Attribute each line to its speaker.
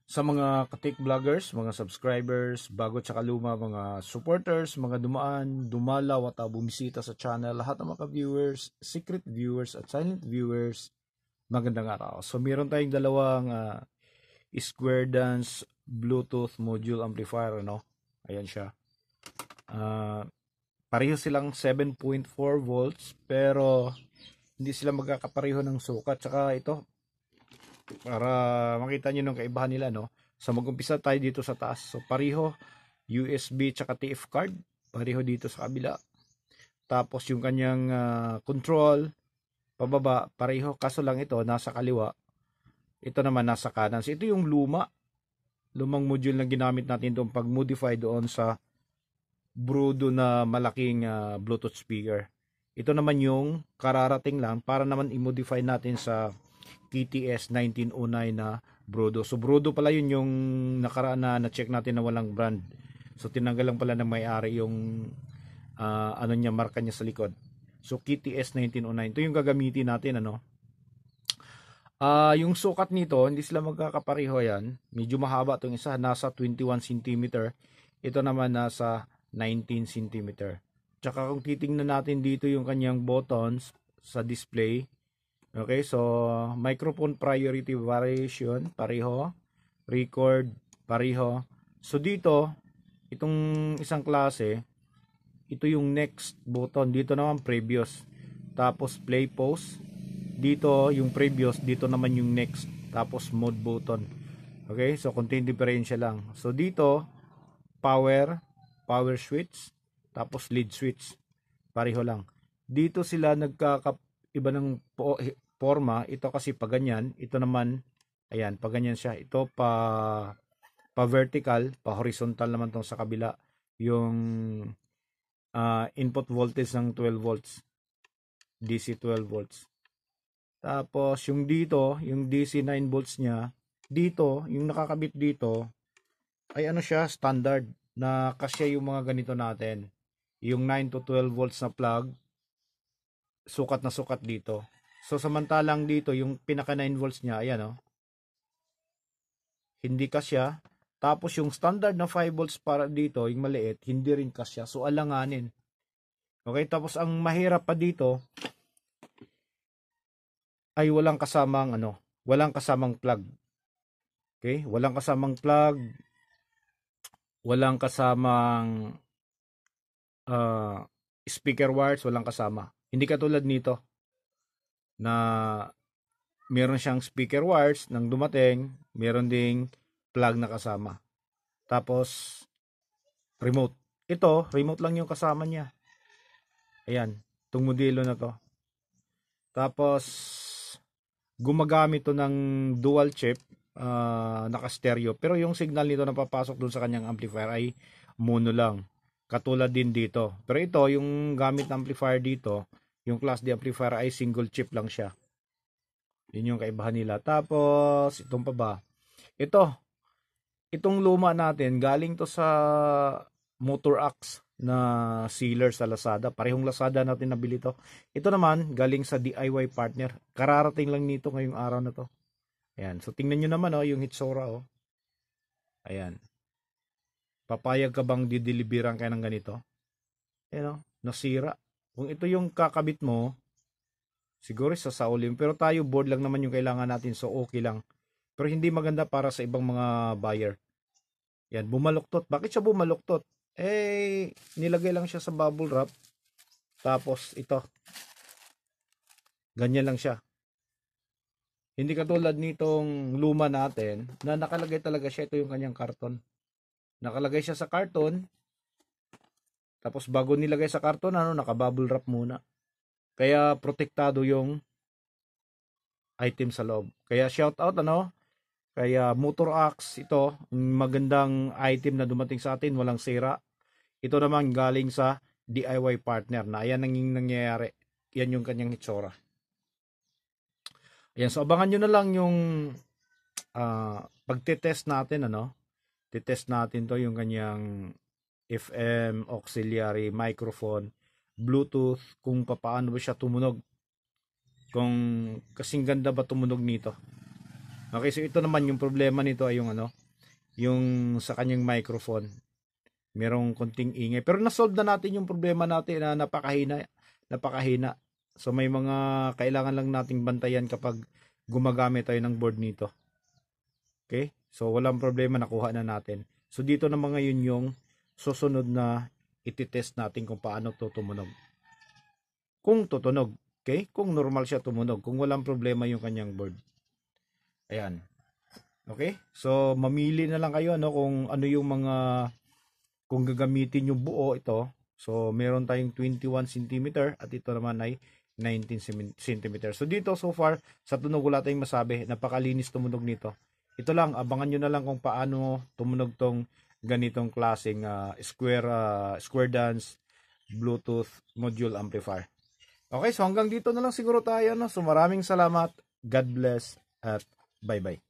Speaker 1: Sa mga katik vloggers, mga subscribers, bago tsaka luma, mga supporters, mga dumaan, dumalaw at bumisita sa channel, lahat ng mga viewers, secret viewers at silent viewers, magandang araw. So meron tayong dalawang Square Dance Bluetooth module amplifier, ano? Ayan siya. Pareho silang 7.4 volts pero hindi sila magkakapareho ng sukat. Tsaka ito, para makita nyo ng kaibahan nila, no? So mag-umpisa tayo dito sa taas. So pareho USB tsaka TF card, pareho dito sa kabila. Tapos yung kanyang control pababa, pareho, kaso lang ito nasa kaliwa, ito naman nasa kanan. So ito yung lumang module na ginamit natin doon pag modify doon sa Brudo na malaking Bluetooth speaker. Ito naman yung kararating lang para naman i-modify natin sa KTS 1909 na Brudo. So Brudo pala yun yung nakaraan na na-check natin na walang brand. So tinanggal lang pala ng may-ari yung ano niya, marka niya sa likod. So KTS 1909. Ito yung gagamitin natin, ano. Yung sukat nito, hindi sila magkakapareho yan. Medyo mahaba itong isa, nasa 21 cm. Ito naman nasa 19 cm. Tsaka kung titingnan natin dito yung kanyang buttons sa display. Okay, so microphone priority variation, pareho. Record, pareho. So dito, itong isang klase, ito yung next button. Dito naman previous. Tapos play pause. Dito yung previous, dito naman yung next. Tapos mode button. Okay, so konting diferensya lang. So dito, power switch, tapos lead switch. Pareho lang. Dito sila nagkakaiba ng forma. Ito kasi pa ganyan. Ito naman, ayan, pa ganyan siya. Ito pa vertical, pa horizontal naman tong sa kabila. Yung input voltage ng 12 volts. DC 12 volts. Tapos yung dito, yung DC 9 volts niya, dito, yung nakakabit dito, ay ano siya, standard na kasya yung mga ganito natin. Yung 9 to 12 volts na plug, sukat na sukat dito. So samantalang dito, yung pinaka 9 volts niya, ayan, oh, hindi kasya. Tapos yung standard na 5 volts para dito, yung maliit, hindi rin kasya. So alanganin. Okay, tapos ang mahirap pa dito ay walang kasamang walang kasamang plug. Okay? Walang kasamang plug, walang kasamang speaker wires, walang kasama. Hindi katulad nito na meron siyang speaker wires nang dumating, meron ding plug na kasama. Tapos remote. Ito, remote lang yung kasama niya. Ayan, itong modelo na to. Tapos gumagamit to ng dual chip, naka-stereo. Pero yung signal nito na papasok dun sa kanyang amplifier ay mono lang. Katulad din dito. Pero ito, yung gamit na amplifier dito, yung class D amplifier ay single chip lang siya. Yun yung kaibahan nila. Tapos, itong pa ba? Itong luma natin, galing to sa Motor Axe na sealer sa Lazada. Parehong Lazada natin nabili to. Ito naman, galing sa DIY partner. Kararating lang nito ngayong araw na to. Ayan. So, tingnan nyo naman, yung Hitsora, Ayan. Papayag ka bang dideliveran kayo ng ganito? Ayan, nasira. Kung ito yung kakabit mo, siguro sasaulin. Pero tayo, board lang naman yung kailangan natin. So, okay lang. Pero hindi maganda para sa ibang mga buyer. Yan, bumaluktot. Bakit siya bumaluktot? Nilagay lang siya sa bubble wrap. Tapos ito. Ganyan lang siya. Hindi katulad nitong luma natin na nakalagay talaga siya. Ito yung kanyang karton. Nakalagay siya sa karton. Tapos bago nilagay sa karton, naka-bubble wrap muna. Kaya protektado yung item sa loob. Kaya shout out, Kaya Motor Axe, ito, magandang item na dumating sa atin, walang sira. Ito naman galing sa DIY partner na ayan ang nangyayari. Yan yung kanyang hitsura. Ayan, so abangan nyo na lang yung pagtitest natin, Titest natin to yung kanyang FM, auxiliary, microphone, Bluetooth, kung paano ba siya tumunog. Kung kasing ganda ba tumunog nito. Okay, so ito naman yung problema nito ay yung ano, yung sa kanyang microphone. Merong konting ingay. Pero na-solve na natin yung problema natin na napakahina. So may mga kailangan lang nating bantayan kapag gumagamit tayo ng board nito. Okay? So walang problema, nakuha na natin. So dito naman ngayon yung susunod na ititest natin kung paano to tumunog. Kung tutunog, okay? Kung normal siya tumunog, kung walang problema yung kanyang board. Ayan. Okay? So mamili na lang kayo no kung ano yung mga, kung gagamitin yung buo ito. So meron tayong 21 cm at ito naman ay 19 cm. So dito so far sa tunog wala tayong masabi, napakalinis tumunog nito. Ito lang, abangan nyo na lang kung paano tumunog tong ganitong klaseng square dance Bluetooth module amplifier. Okay, so hanggang dito na lang siguro tayo, no? So maraming salamat, God bless, at bye bye.